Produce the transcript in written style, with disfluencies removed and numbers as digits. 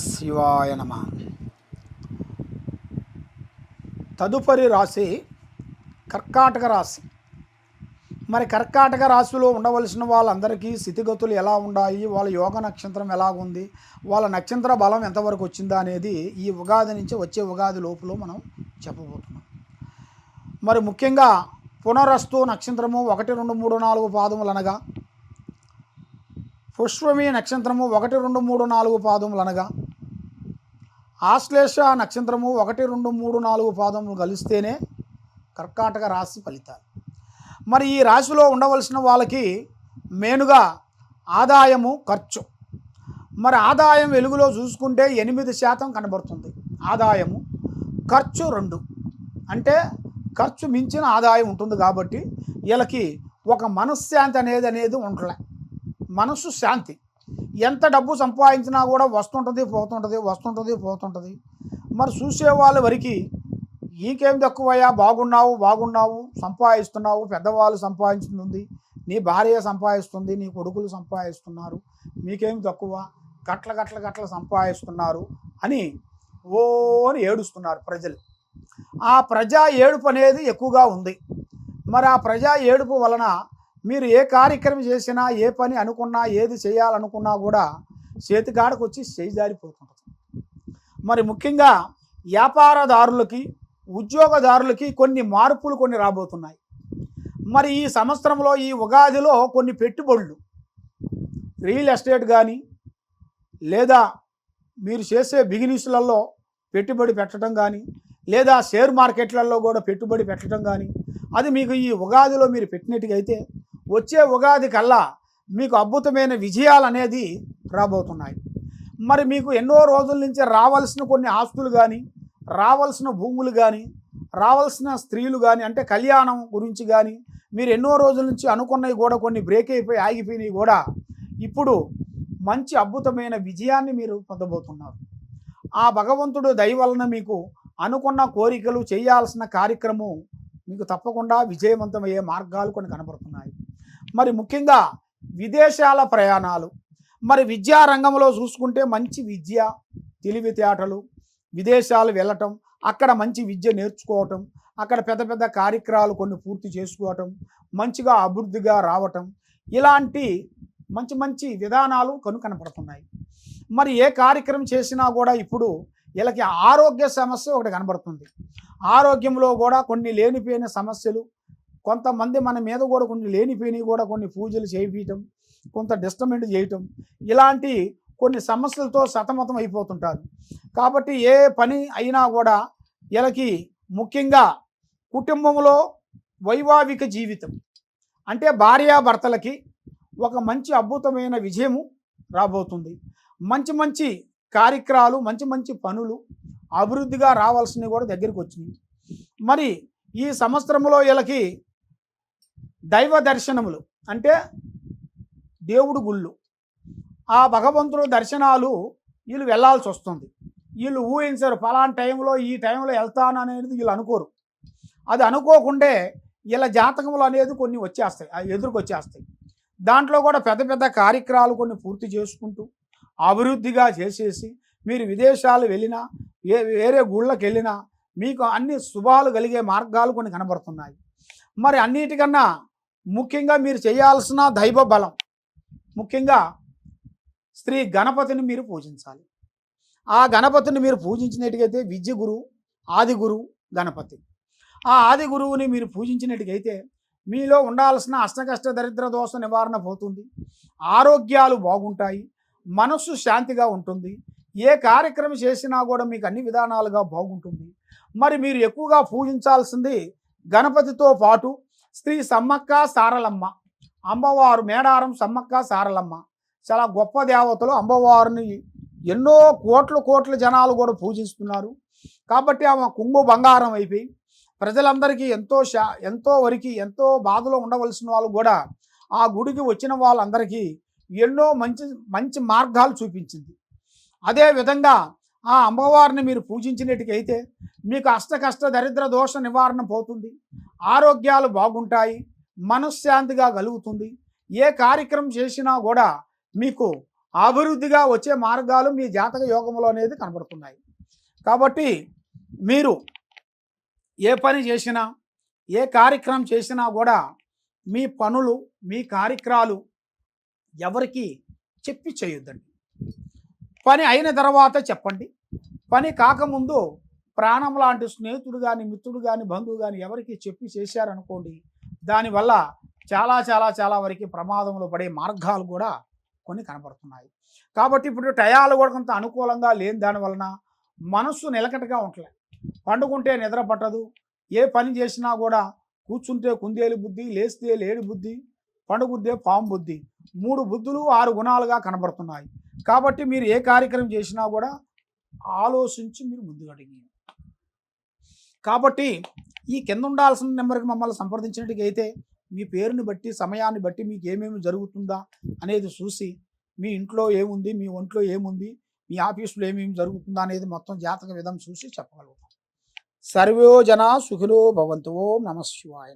శివాయ నమ. తదుపరి రాశి కర్కాటక రాశి. మరి కర్కాటక రాశిలో ఉండవలసిన వాళ్ళందరికీ స్థితిగతులు ఎలా ఉన్నాయి, వాళ్ళ యోగ నక్షత్రం ఎలాగుంది, వాళ్ళ నక్షత్ర బలం ఎంతవరకు వచ్చిందా అనేది ఈ ఉగాది నుంచి వచ్చే ఉగాది లోపల మనం చెప్పబోతున్నాం. మరి ముఖ్యంగా పునరస్తు నక్షత్రము 1, 2, 3, 4 పాదములు అనగా, పుష్పమి నక్షత్రము 1, 2, 3, 4 పాదములు అనగా, ఆశ్లేష నక్షత్రము 1, 2, 3, 4 పాదములు కలిస్తేనే కర్కాటక రాశి ఫలితాలు. మరి ఈ రాశిలో ఉండవలసిన వాళ్ళకి మెయిన్గా ఆదాయము, ఖర్చు. మరి ఆదాయం వెలుగులో చూసుకుంటే 8% కనబడుతుంది. ఆదాయము, ఖర్చు 2. అంటే ఖర్చు మించిన ఆదాయం ఉంటుంది. కాబట్టి వీళ్ళకి ఒక మనశ్శాంతి అనేది ఉండలే. మనసు శాంతి. ఎంత డబ్బు సంపాదించినా కూడా వస్తుంటుంది పోతుంటుంది. మరి చూసేవాళ్ళ వరకు నీకేం తక్కువయ్యా, బాగున్నావు, సంపాదిస్తున్నావు, పెద్దవాళ్ళు సంపాదించుతుంది, నీ భార్య సంపాదిస్తుంది, నీ కొడుకులు సంపాదిస్తున్నారు, మీకేం తక్కువ, గట్ల సంపాదిస్తున్నారు అని అని ఏడుస్తున్నారు ప్రజలు. ఆ ప్రజా ఏడుపు అనేది ఎక్కువగా ఉంది. మరి ఆ ప్రజా ఏడుపు వలన మీరు ఏ కార్యక్రమం చేసినా, ఏ పని అనుకున్నా, ఏది చేయాలనుకున్నా కూడా చేతికాడకు వచ్చి చేజారిపోతుంటుంది. మరి ముఖ్యంగా వ్యాపారదారులకి, ఉద్యోగదారులకి కొన్ని మార్పులు రాబోతున్నాయి. మరి ఈ సంవత్సరంలో ఈ ఉగాదిలో కొన్ని పెట్టుబడులు, రియల్ ఎస్టేట్ కానీ, లేదా మీరు చేసే బిజినెస్లలో పెట్టుబడి పెట్టడం కానీ, లేదా షేర్ మార్కెట్లలో కూడా పెట్టుబడి పెట్టడం కానీ, అది మీకు ఈ ఉగాదిలో మీరు పెట్టినట్టుగా అయితే వచ్చే ఉగాది కల్లా మీకు అద్భుతమైన విజయాలు అనేది రాబోతున్నాయి. మరి మీకు ఎన్నో రోజుల నుంచి రావాల్సిన కొన్ని ఆస్తులు కానీ, రావాల్సిన భూములు కానీ, రావాల్సిన స్త్రీలు కానీ, అంటే కళ్యాణం గురించి కానీ, మీరు ఎన్నో రోజుల నుంచి అనుకున్నవి కూడా కొన్ని బ్రేక్ అయిపోయి ఆగిపోయినవి కూడా ఇప్పుడు మంచి అద్భుతమైన విజయాన్ని మీరు పొందబోతున్నారు. ఆ భగవంతుడు దయ వలన మీకు అనుకున్న కోరికలు, చేయాల్సిన కార్యక్రమం మీకు తప్పకుండా విజయవంతమయ్యే మార్గాలు కొన్ని కనబడుతున్నాయి. మరి ముఖ్యంగా విదేశాల ప్రయాణాలు. మరి విద్యారంగంలో చూసుకుంటే మంచి విద్య, తెలివితేటలు, విదేశాలు వెళ్ళటం, అక్కడ మంచి విద్య నేర్చుకోవటం, అక్కడ పెద్ద కార్యక్రమాలు కొన్ని పూర్తి చేసుకోవటం, మంచిగా అభివృద్ధిగా రావటం, ఇలాంటి మంచి విధానాలు కనపడుతున్నాయి. మరి ఏ కార్యక్రమం చేసినా కూడా ఇప్పుడు వీళ్ళకి ఆరోగ్య సమస్య ఒకటి కనబడుతుంది. ఆరోగ్యంలో కూడా కొన్ని లేనిపోయిన సమస్యలు, కొంతమంది మన మీద కూడా కొన్ని లేనిపోయినవి కూడా కొన్ని పూజలు చేయించడం, కొంత డిస్టర్బెంట్ చేయటం, ఇలాంటి కొన్ని సమస్యలతో సతమతం అయిపోతుంటారు. కాబట్టి ఏ పని అయినా కూడా వీళ్ళకి ముఖ్యంగా కుటుంబంలో వైవాహిక జీవితం, అంటే భార్యాభర్తలకి ఒక మంచి అద్భుతమైన విజయము రాబోతుంది. మంచి కార్యక్రమాలు, మంచి పనులు అభివృద్ధిగా రావాల్సినవి కూడా దగ్గరికి వచ్చినాయి. మరి ఈ సంవత్సరంలో వీళ్ళకి దైవ దర్శనములు, అంటే దేవుడు గుళ్ళు, ఆ భగవంతుడు దర్శనాలు వీళ్ళు వెళ్ళాల్సి వస్తుంది. వీళ్ళు ఊహించరు ఫలానా టైంలో ఈ టైంలో వెళ్తాను అనేది వీళ్ళు అనుకోరు. అది అనుకోకుండే వీళ్ళ జాతకములు అనేది కొన్ని వచ్చేస్తాయి, ఎదురుకొచ్చేస్తాయి. దాంట్లో కూడా పెద్ద కార్యక్రమాలు కొన్ని పూర్తి చేసుకుంటూ అభివృద్ధిగా చేసేసి మీరు విదేశాలు వెళ్ళినా, వేరే గుళ్ళకి వెళ్ళినా మీకు అన్ని శుభాలు కలిగే మార్గాలు కొన్ని కనబడుతున్నాయి. మరి అన్నిటికన్నా ముఖ్యంగా మీరు చేయాల్సిన దైవ బలం, ముఖ్యంగా శ్రీ గణపతిని మీరు పూజించాలి. ఆ గణపతిని మీరు పూజించినట్టుగైతే విద్య గురువు, ఆది గురువు గణపతి. ఆ ఆది గురువుని మీరు పూజించినట్టుగైతే మీలో ఉండాల్సిన అష్టకష్ట దరిద్ర దోష నివారణ పోతుంది, ఆరోగ్యాలు బాగుంటాయి, మనస్సు శాంతిగా ఉంటుంది, ఏ కార్యక్రమం చేసినా కూడా మీకు అన్ని విధానాలుగా బాగుంటుంది. మరి మీరు ఎక్కువగా పూజించాల్సింది గణపతితో పాటు శ్రీ సమ్మక్క సారలమ్మ అమ్మవారు, మేడారం సమ్మక్క సారలమ్మ చాలా గొప్ప దేవతలు. అమ్మవారిని ఎన్నో కోట్ల జనాలు కూడా పూజిస్తున్నారు. కాబట్టి ఆమె కుంగు బంగారం అయిపోయి ప్రజలందరికీ ఎంతో బాధలో ఉండవలసిన వాళ్ళు కూడా ఆ గుడికి వచ్చిన వాళ్ళందరికీ ఎన్నో మంచి మార్గాలు చూపించింది. అదేవిధంగా ఆ అమ్మవారిని మీరు పూజించినట్టుకైతే మీకు అష్టకష్ట దరిద్ర దోష నివారణ పోతుంది, ఆరోగ్యాలు బాగుంటాయి, మనశ్శాంతిగా కలుగుతుంది. ఏ కార్యక్రమం చేసినా కూడా మీకు అభివృద్ధిగా వచ్చే మార్గాలు మీ జాతక యోగంలో అనేది కనబడుతున్నాయి. కాబట్టి మీరు ఏ పని చేసినా, ఏ కార్యక్రమం చేసినా కూడా మీ పనులు, మీ కార్యక్రమాలు ఎవరికీ చెప్పి చేయొద్దండి. పని అయిన తర్వాత చెప్పండి. పని కాకముందు ప్రాణం లాంటి స్నేహితుడు కానీ, మిత్రుడు కానీ, బంధువు కానీ ఎవరికి చెప్పి చేశారనుకోండి, దానివల్ల చాలా చాలా చాలా వరకు ప్రమాదంలో పడే మార్గాలు కూడా కొన్ని కనపడుతున్నాయి. కాబట్టి ఇప్పుడు టయాలు కూడా కొంత అనుకూలంగా లేని దానివలన మనస్సు నిలకడగా ఉండలే. పండుకుంటే నిద్ర పట్టదు. ఏ పని చేసినా కూడా కూర్చుంటే కుందేలు బుద్ధి, లేస్తే లేడి బుద్ధి, పండుగుద్దే పాము బుద్ధి. 3 బుద్ధులు 6 గుణాలుగా కనబడుతున్నాయి. కాబట్టి మీరు ఏ కార్యక్రమం చేసినా కూడా ఆలోచించి మీరు ముందుకు అడిగి. కాబట్టి ఈ కింద ఉండాల్సిన నెంబర్కి మమ్మల్ని సంప్రదించినట్టుగైతే మీ పేరుని బట్టి, సమయాన్ని బట్టి మీకు ఏమేమి జరుగుతుందా అనేది చూసి, మీ ఇంట్లో ఏముంది, మీ ఒంట్లో ఏముంది, మీ ఆఫీసులో ఏమేమి జరుగుతుందా అనేది మొత్తం జాతక విధం చూసి చెప్పగలుగుతాం. సర్వే జనా సుఖినో భవంతు. ఓం నమః శివాయ.